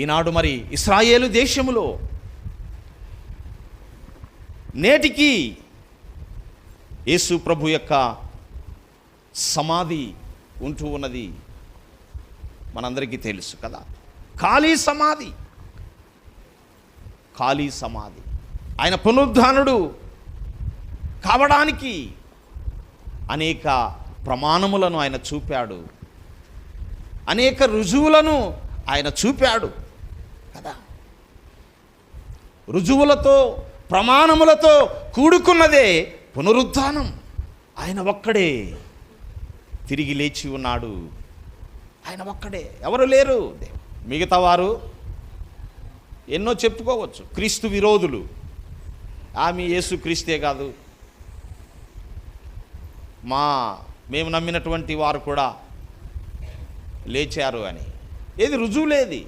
ఈనాడు మరి ఇశ్రాయేలు దేశములో నేటికి యేసు ప్రభు యొక్క సమాధి ఉంటూ ఉన్నది మనందరికీ తెలుసు కదా. ఖాళీ సమాధి, ఖాళీ సమాధి. ఆయన పునరుద్ధానుడు కావడానికి అనేక ప్రమాణములను ఆయన చూపాడు, అనేక రుజువులను ఆయన చూపాడు కదా. రుజువులతో ప్రమాణములతో కూడుకున్నదే పునరుద్ధానం. ఆయన ఒక్కడే తిరిగి లేచి ఉన్నాడు. ఆయన ఒక్కడే, ఎవరు లేరు. మిగతా వారు ఎన్నో చెప్పుకోవచ్చు. క్రీస్తు విరోధులు, ఆమె యేసు క్రీస్తే కాదు, మేము నమ్మినటువంటి వారు కూడా లేచారు అని. ఏది రుజువు లేది.